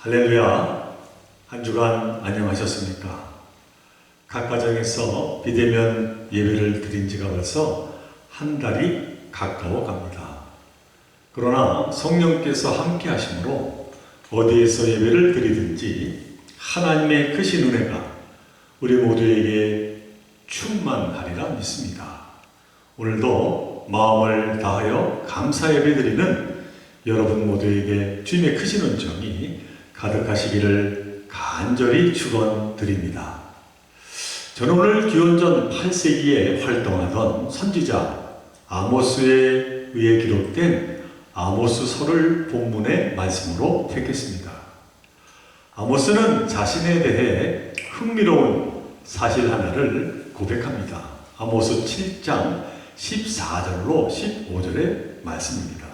할렐루야. 한 주간 안녕하셨습니까? 각 가정에서 비대면 예배를 드린 지가 벌써 한 달이 가까워 갑니다. 그러나 성령께서 함께 하심으로 어디에서 예배를 드리든지 하나님의 크신 은혜가 우리 모두에게 충만하리라 믿습니다. 오늘도 마음을 다하여 감사 예배 드리는 여러분 모두에게 주님의 크신 은총이 가득하시기를 간절히 축원드립니다. 저는 오늘 기원전 8세기에 활동하던 선지자 아모스에 의해 기록된 아모스서를 본문의 말씀으로 택했습니다. 아모스는 자신에 대해 흥미로운 사실 하나를 고백합니다. 아모스 7장 14절로 15절의 말씀입니다.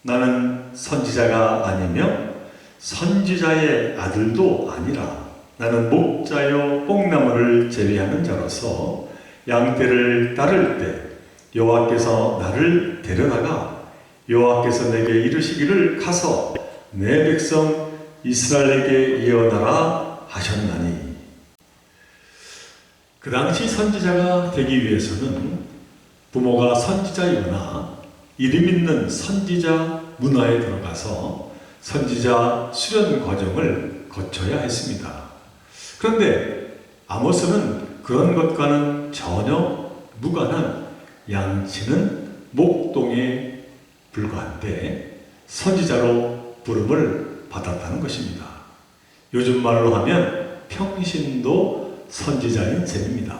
나는 선지자가 아니며 선지자의 아들도 아니라 나는 목자여 뽕나무를 제비하는 자로서 양떼를 따를 때 여호와께서 나를 데려다가 여호와께서 내게 이르시기를 가서 내 백성 이스라엘에게 예언하라 하셨나니. 그 당시 선지자가 되기 위해서는 부모가 선지자이거나 이름 있는 선지자 문화에 들어가서 선지자 수련 과정을 거쳐야 했습니다. 그런데 아모스는 그런 것과는 전혀 무관한 양치는 목동에 불과한데 선지자로 부름을 받았다는 것입니다. 요즘 말로 하면 평신도 선지자인 셈입니다.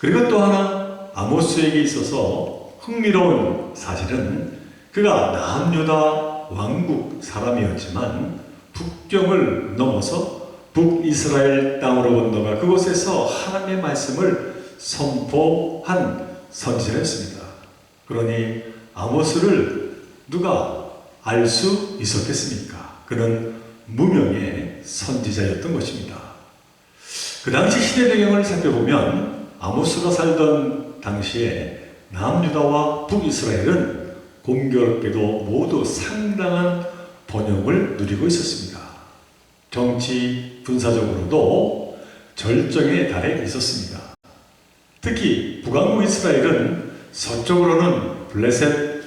그리고 또 하나 아모스에게 있어서 흥미로운 사실은 그가 남유다 왕국 사람이었지만 북경을 넘어서 북이스라엘 땅으로 건너가 그곳에서 하나님의 말씀을 선포한 선지자였습니다. 그러니 아모스를 누가 알 수 있었겠습니까? 그는 무명의 선지자였던 것입니다. 그 당시 시대 배경을 살펴보면 아모스가 살던 당시에 남유다와 북이스라엘은 공교롭게도 모두 상당한 번영을 누리고 있었습니다. 정치, 군사적으로도 절정에 달해 있었습니다. 특히 북왕국 이스라엘은 서쪽으로는 블레셋,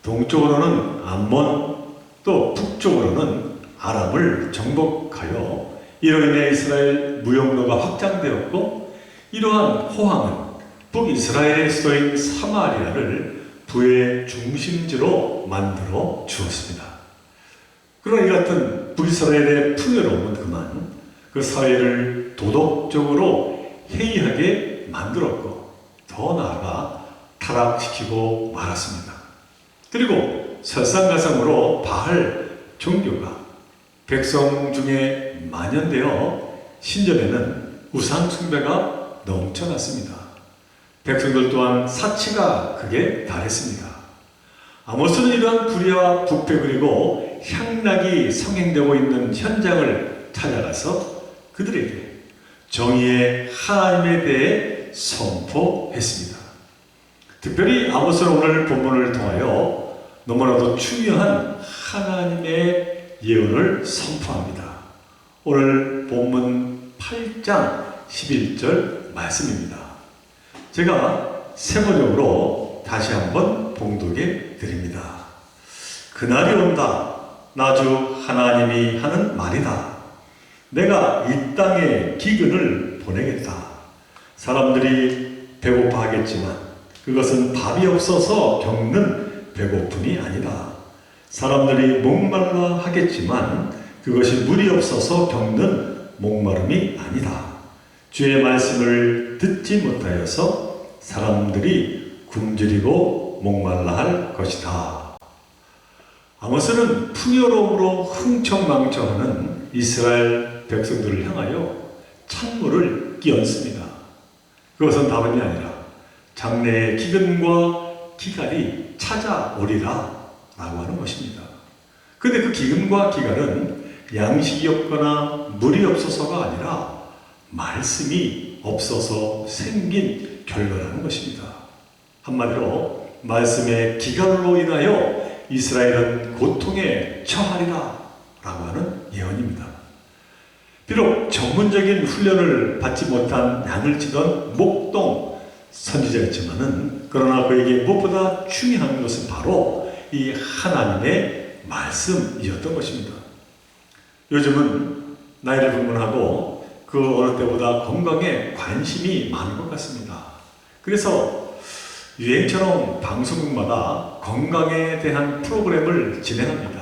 동쪽으로는 암몬, 또 북쪽으로는 아람을 정복하여 이로 인해 이스라엘 무역로가 확장되었고, 이러한 호황은 북이스라엘의 수도인 사마리아를 부의 중심지로 만들어 주었습니다. 그러나 이 같은 북이스라엘의 풍요로움은 그만 그 사회를 도덕적으로 해이하게 만들었고 더 나아가 타락시키고 말았습니다. 그리고 설상가상으로 바알 종교가 백성 중에 만연되어 신전에는 우상 숭배가 넘쳐났습니다. 백성들 또한 사치가 극에 달했습니다. 아모스는 이러한 불의와 부패 그리고 향락이 성행되고 있는 현장을 찾아가서 그들에게 정의의 하나님에 대해 선포했습니다. 특별히 아모스는 오늘 본문을 통하여 너무나도 중요한 하나님의 예언을 선포합니다. 오늘 본문 8장 11절 말씀입니다. 제가 세번역으로 다시 한번 봉독해 드립니다. 그날이 온다. 나 주 하나님이 하는 말이다. 내가 이 땅에 기근을 보내겠다. 사람들이 배고파하겠지만 그것은 밥이 없어서 겪는 배고픔이 아니다. 사람들이 목말라 하겠지만 그것이 물이 없어서 겪는 목마름이 아니다. 주의 말씀을 듣지 못하여서 사람들이 굶주리고 목말라 할 것이다. 아모스는 풍요로움으로 흥청망청하는 이스라엘 백성들을 향하여 찬물을 끼얹습니다. 그것은 다름이 아니라 장래의 기근과 기갈이 찾아오리라 라고 하는 것입니다. 그런데 그 기근과 기갈은 양식이 없거나 물이 없어서가 아니라 말씀이 없어서 생긴 결과라는 것입니다. 한마디로 말씀의 기갈로 인하여 이스라엘은 고통에 처하리라 하는 예언입니다. 비록 전문적인 훈련을 받지 못한 양을 치던 목동 선지자였지만은 그러나 그에게 무엇보다 중요한 것은 바로 이 하나님의 말씀이었던 것입니다. 요즘은 나이를 불문하고 그 어느 때보다 건강에 관심이 많은 것 같습니다. 그래서 유행처럼 방송국마다 건강에 대한 프로그램을 진행합니다.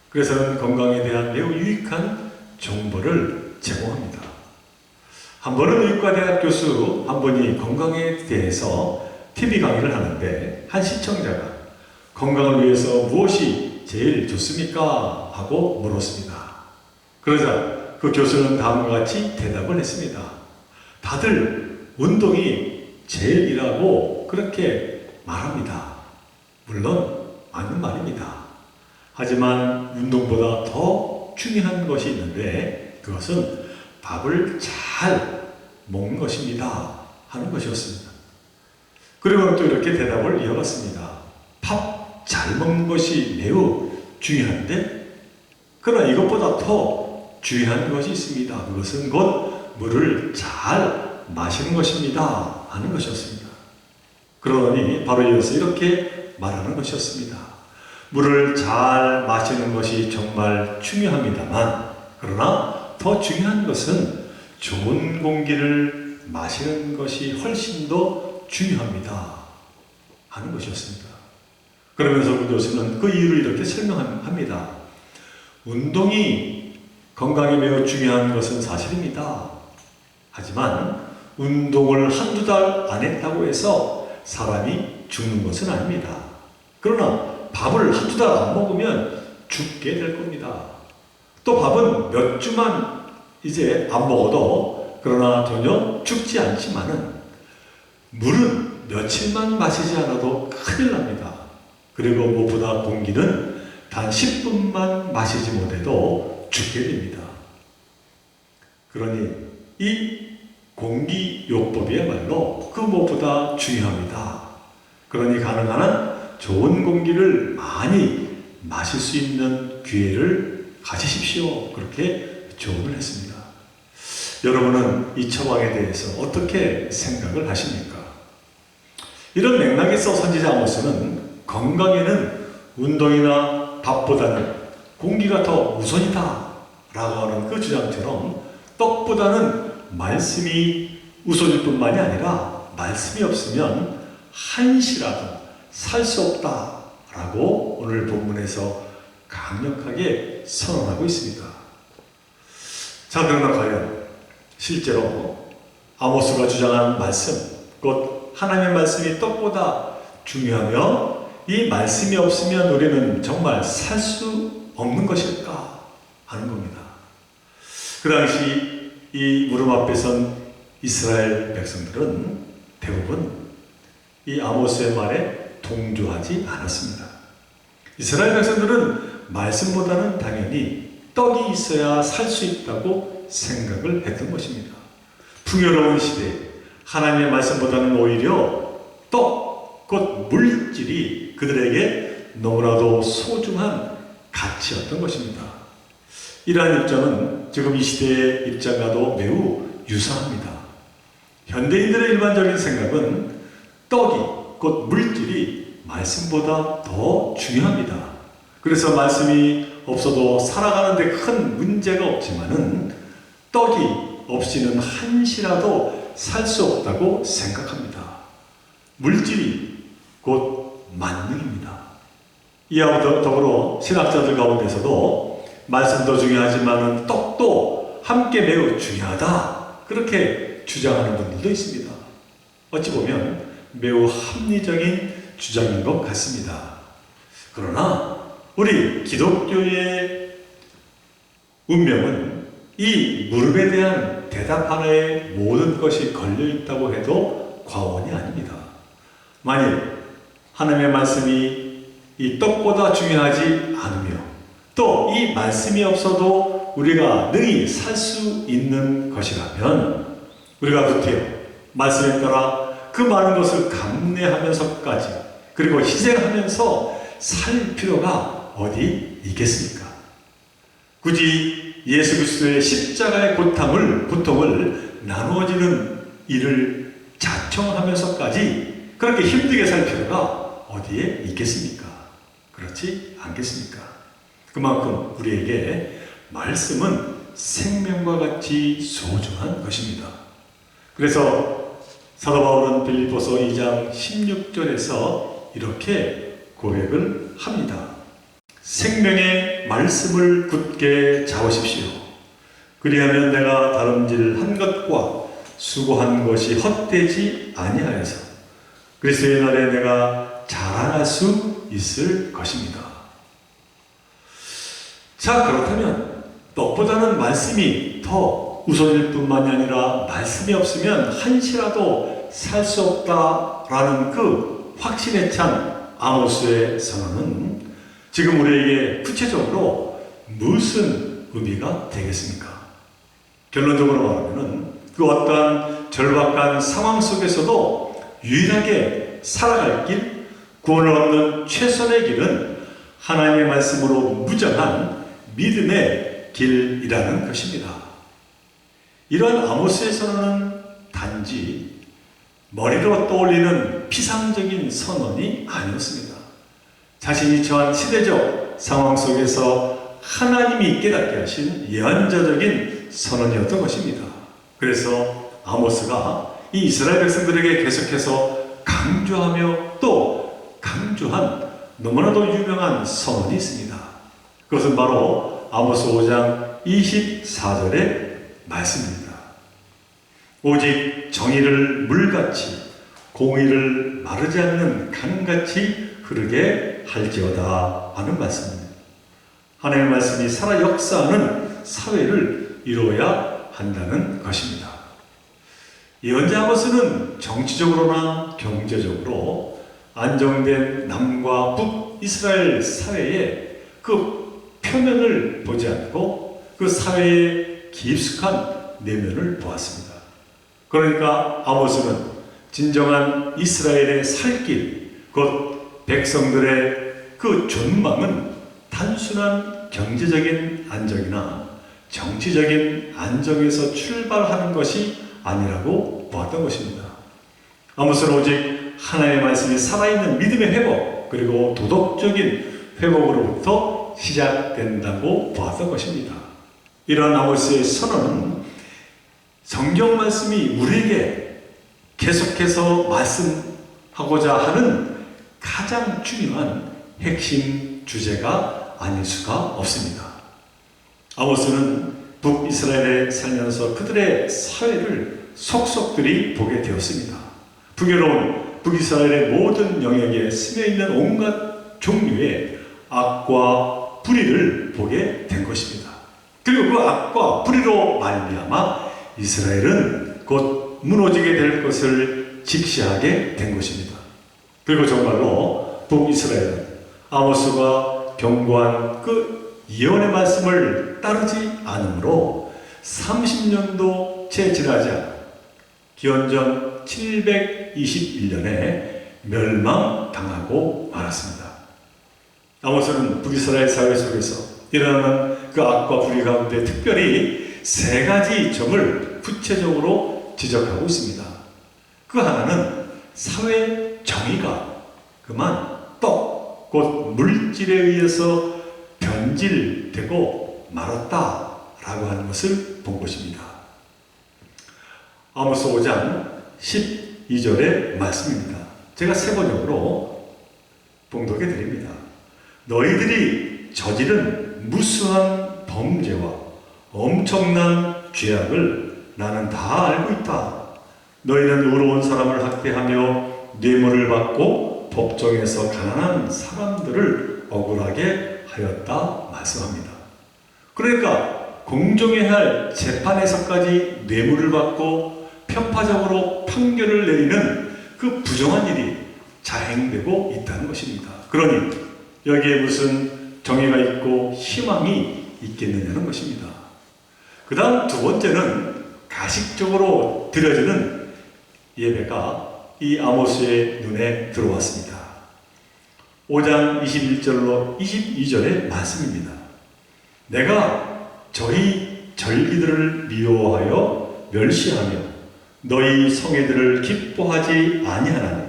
그래서는 건강에 대한 매우 유익한 정보를 제공합니다. 한 번은 의과대학 교수 한 분이 건강에 대해서 TV 강의를 하는데 한 시청자가 건강을 위해서 무엇이 제일 좋습니까? 하고 물었습니다. 그러자 그 교수는 다음과 같이 대답을 했습니다. 다들 운동이 제일이라고 그렇게 말합니다. 물론 맞는 말입니다. 하지만 운동보다 더 중요한 것이 있는데 그것은 밥을 잘 먹는 것입니다. 하는 것이었습니다. 그리고 또 이렇게 대답을 이어갔습니다. 밥 잘 먹는 것이 매우 중요한데 그러나 이것보다 더 중요한 것이 있습니다. 그것은 곧 물을 잘 마시는 것입니다. 하는 것이었습니다. 그러니 바로 이어서 이렇게 말하는 것이었습니다. 물을 잘 마시는 것이 정말 중요합니다만 그러나 더 중요한 것은 좋은 공기를 마시는 것이 훨씬 더 중요합니다. 하는 것이었습니다. 그러면서 그 교수는 그 이유를 이렇게 설명합니다. 운동이 건강에 매우 중요한 것은 사실입니다. 하지만 운동을 한두 달 안 했다고 해서 사람이 죽는 것은 아닙니다. 그러나 밥을 한두 달 안 먹으면 죽게 될 겁니다. 또 밥은 몇 주만 이제 안 먹어도 그러나 전혀 죽지 않지만은 물은 며칠만 마시지 않아도 큰일 납니다. 그리고 무엇보다 공기는 단 10분만 마시지 못해도 죽게 됩니다. 그러니 이 공기요법이야말로 그 무엇보다 중요합니다. 그러니 가능한 한 좋은 공기를 많이 마실 수 있는 기회를 가지십시오. 그렇게 조언을 했습니다. 여러분은 이 처방에 대해서 어떻게 생각을 하십니까? 이런 맥락에서 선지자 아모스는 건강에는 운동이나 밥보다는 공기가 더 우선이다 라고 하는 그 주장처럼 떡보다는 말씀이 우선일 뿐만이 아니라 말씀이 없으면 한시라도 살 수 없다 라고 오늘 본문에서 강력하게 선언하고 있습니다. 자, 그러나 과연 실제로 아모스가 주장하는 말씀, 곧 하나님의 말씀이 떡보다 중요하며 이 말씀이 없으면 우리는 정말 살 수 없는 것일까 하는 겁니다. 그 당시 이 무릎 앞에 선 이스라엘 백성들은 대부분 이 아모스의 말에 동조하지 않았습니다. 이스라엘 백성들은 말씀보다는 당연히 떡이 있어야 살 수 있다고 생각을 했던 것입니다. 풍요로운 시대에 하나님의 말씀보다는 오히려 떡, 곧 물질이 그들에게 너무나도 소중한 가치였던 것입니다. 이러한 입장은 지금 이 시대의 입장과도 매우 유사합니다. 현대인들의 일반적인 생각은 떡이, 곧 물질이 말씀보다 더 중요합니다. 그래서 말씀이 없어도 살아가는데 큰 문제가 없지만은 떡이 없이는 한시라도 살 수 없다고 생각합니다. 물질이 곧 만능입니다. 이와 더불어 신학자들 가운데서도 말씀도 중요하지만 떡도 함께 매우 중요하다 그렇게 주장하는 분들도 있습니다. 어찌 보면 매우 합리적인 주장인 것 같습니다. 그러나 우리 기독교의 운명은 이 무릎에 대한 대답 하나에 모든 것이 걸려있다고 해도 과언이 아닙니다. 만일 하나님의 말씀이 이 떡보다 중요하지 않으며 또 이 말씀이 없어도 우리가 능히 살 수 있는 것이라면 우리가 그때요 말씀에 따라 그 많은 것을 감내하면서까지 그리고 희생하면서 살 필요가 어디 있겠습니까? 굳이 예수 그리스도의 십자가의 고통을 나누어지는 일을 자청하면서까지 그렇게 힘들게 살 필요가 어디에 있겠습니까? 그렇지 않겠습니까? 그만큼 우리에게 말씀은 생명과 같이 소중한 것입니다. 그래서 사도 바울은 빌립보서 2장 16절에서 이렇게 고백을 합니다. 생명의 말씀을 굳게 잡으십시오. 그리하면 내가 다름질한 것과 수고한 것이 헛되지 아니하여서 그리스도의 날에 내가 자랑할 수 있을 것입니다. 자, 그렇다면 떡보다는 말씀이 더 우선일 뿐만이 아니라 말씀이 없으면 한시라도 살 수 없다라는 그 확신에 찬 아모스의 선언은 지금 우리에게 구체적으로 무슨 의미가 되겠습니까? 결론적으로 말하면 그 어떠한 절박한 상황 속에서도 유일하게 살아갈 길, 구원을 얻는 최선의 길은 하나님의 말씀으로 무장한 믿음의 길이라는 것입니다. 이러한 아모스의 선언은 단지 머리로 떠올리는 피상적인 선언이 아니었습니다. 자신이 처한 시대적 상황 속에서 하나님이 깨닫게 하신 예언자적인 선언이었던 것입니다. 그래서 아모스가 이 이스라엘 백성들에게 계속해서 강조하며 또 강조한 너무나도 유명한 선언이 있습니다. 그것은 바로 아모스 5장 24절의 말씀입니다. 오직 정의를 물같이 공의를 마르지 않는 강같이 흐르게 할지어다 하는 말씀입니다. 하나님의 말씀이 살아 역사하는 사회를 이루어야 한다는 것입니다. 예언자 아모스는 정치적으로나 경제적으로 안정된 남과 북 이스라엘 사회의 그 표면을 보지 않고 그 사회의 깊숙한 내면을 보았습니다. 그러니까 아모스는 진정한 이스라엘의 살 길, 곧 백성들의 그 존망은 단순한 경제적인 안정이나 정치적인 안정에서 출발하는 것이 아니라고 보았던 것입니다. 아모스는 오직 하나님의 말씀이 살아있는 믿음의 회복, 그리고 도덕적인 회복으로부터 시작된다고 보았던 것입니다. 이러한 아모스의 선언은 성경 말씀이 우리에게 계속해서 말씀하고자 하는 가장 중요한 핵심 주제가 아닐 수가 없습니다. 아모스는 북이스라엘에 살면서 그들의 사회를 속속들이 보게 되었습니다. 풍요로운 북이스라엘의 모든 영역에 스며있는 온갖 종류의 악과 불의를 보게 된 것입니다. 그리고 그 악과 불의로 말미암아 이스라엘은 곧 무너지게 될 것을 직시하게 된 것입니다. 그리고 정말로 북이스라엘은 아모스가 경고한 그 예언의 말씀을 따르지 않으므로 30년도 채 지나지 않아 기원전 721년에 멸망당하고 말았습니다. 아모스는 북이스라엘 사회 속에서 일어나는 그 악과 불의 가운데 특별히 세 가지 점을 구체적으로 지적하고 있습니다. 그 하나는 사회 정의가 그만 떡, 곧 물질에 의해서 변질되고 말았다라고 하는 것을 본 것입니다. 아모스 5장 12절의 말씀입니다. 제가 세 번역으로 봉독해 드립니다. 너희들이 저지른 무수한 범죄와 엄청난 죄악을 나는 다 알고 있다. 너희는 의로운 사람을 학대하며 뇌물을 받고 법정에서 가난한 사람들을 억울하게 하였다 말씀합니다. 그러니까 공정해야 할 재판에서까지 뇌물을 받고 편파적으로 판결을 내리는 그 부정한 일이 자행되고 있다는 것입니다. 그러니 여기에 무슨 정의가 있고 희망이 있겠느냐는 것입니다. 그 다음 두 번째는 가식적으로 드려지는 예배가 이 아모스의 눈에 들어왔습니다. 5장 21절로 22절의 말씀입니다. 내가 저희 절기들을 미워하여 멸시하며 너희 성회들을 기뻐하지 아니하나니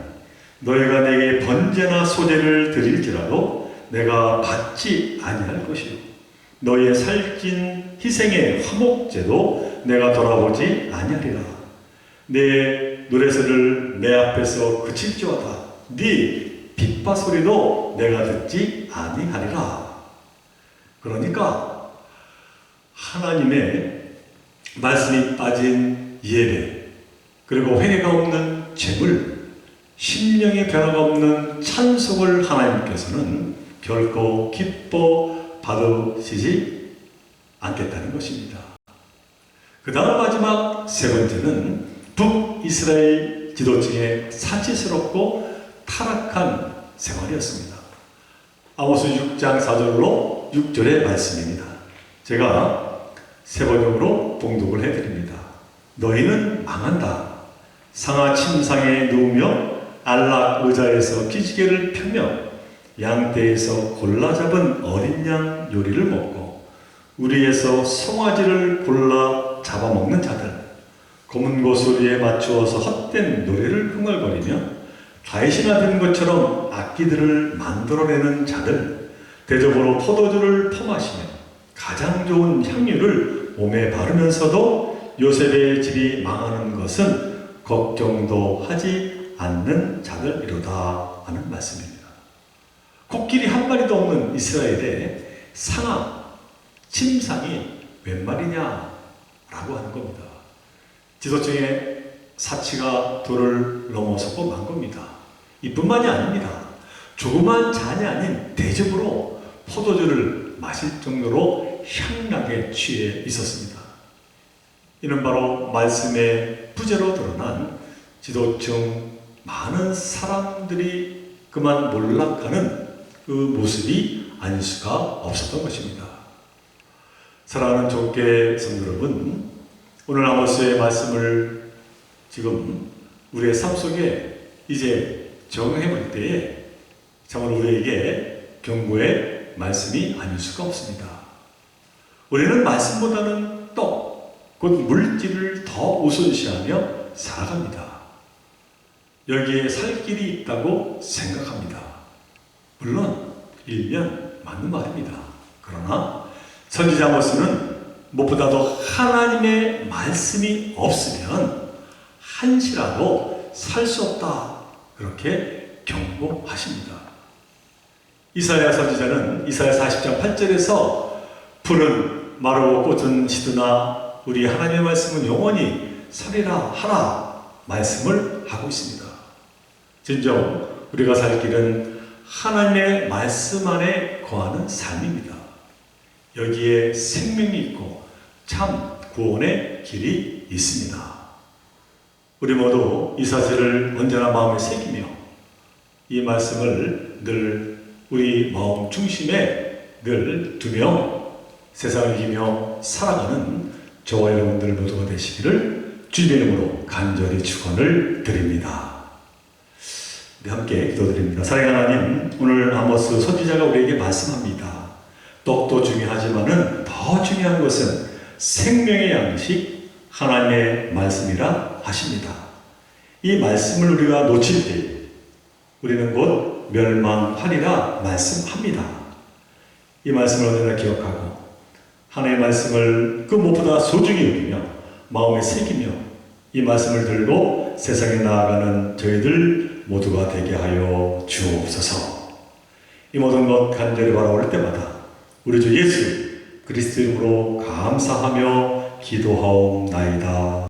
너희가 내게 번제나 소제를 드릴지라도 내가 받지 아니할 것이요 너희의 살찐 희생의 화목제도 내가 돌아보지 아니하리라. 내 노래소리를 내 앞에서 그칠지어다. 네 빗바 소리도 내가 듣지 아니하리라. 그러니까 하나님의 말씀이 빠진 예배, 그리고 회개가 없는 제물, 심령의 변화가 없는 찬송을 하나님께서는 결코 기뻐 받으시지 않겠다는 것입니다. 그 다음 마지막 세 번째는 북이스라엘 지도층의 사치스럽고 타락한 생활이었습니다. 아모스 6장 4절로 6절의 말씀입니다. 제가 세 번역으로 봉독을 해드립니다. 너희는 망한다. 상하 침상에 누우며 안락 의자에서 기지개를 펴며 양떼에서 골라 잡은 어린 양 요리를 먹고 우리에서 송아지를 골라 잡아먹는 자들, 검은 고소리에 맞추어서 헛된 노래를 흥얼거리며 다윗이나 된 것처럼 악기들을 만들어내는 자들, 대접으로 포도주를 퍼마시며 가장 좋은 향유를 몸에 바르면서도 요셉의 집이 망하는 것은 걱정도 하지 않는 자들이로다 하는 말씀입니다. 코끼리 한 마리도 없는 이스라엘의 상하, 침상이 웬 말이냐 라고 하는 겁니다. 지도층의 사치가 도를 넘어서고 만 겁니다. 이뿐만이 아닙니다. 조그만 잔이 아닌 대접으로 포도주를 마실 정도로 향락에 취해 있었습니다. 이는 바로 말씀의 부재로 드러난 지도층 많은 사람들이 그만 몰락하는 그 모습이 아닐 수가 없었던 것입니다. 사랑하는 족계 성도 여러분, 오늘 아모스의 말씀을 지금 우리의 삶 속에 이제 적용해 볼 때에 정말 우리에게 경고의 말씀이 아닐 수가 없습니다. 우리는 말씀보다는 떡, 곧 물질을 더 우선시하며 살아갑니다. 여기에 살 길이 있다고 생각합니다. 물론 일면 맞는 말입니다. 그러나 선지자 아모스는 무엇보다도 하나님의 말씀이 없으면 한시라도 살 수 없다, 그렇게 경고하십니다. 이사야 선지자는 이사야 40장 8절에서 푸른 마르고 꽃은 시드나 우리 하나님의 말씀은 영원히 살리라 하라 말씀을 하고 있습니다. 진정 우리가 살 길은 하나님의 말씀 안에 거하는 삶입니다. 여기에 생명이 있고 참 구원의 길이 있습니다. 우리 모두 이 사실을 언제나 마음에 새기며 이 말씀을 늘 우리 마음 중심에 늘 두며 세상을 이기며 살아가는 저와 여러분들 모두가 되시기를 주님의 이름으로 간절히 축원을 드립니다. 네, 함께 기도드립니다. 사랑하는 하나님, 오늘 아모스 선지자가 우리에게 말씀합니다. 떡도 중요하지만은 더 중요한 것은 생명의 양식 하나님의 말씀이라 하십니다. 이 말씀을 우리가 놓칠 때 우리는 곧 멸망하리라 말씀합니다. 이 말씀을 언제나 기억하고 하나님의 말씀을 그 무엇보다 소중히 여기며 마음에 새기며 이 말씀을 들고 세상에 나아가는 저희들 모두가 되게 하여 주옵소서. 이 모든 것 간절히 바라올 때마다 우리 주 예수 그리스도 이름으로 감사하며 기도하옵나이다.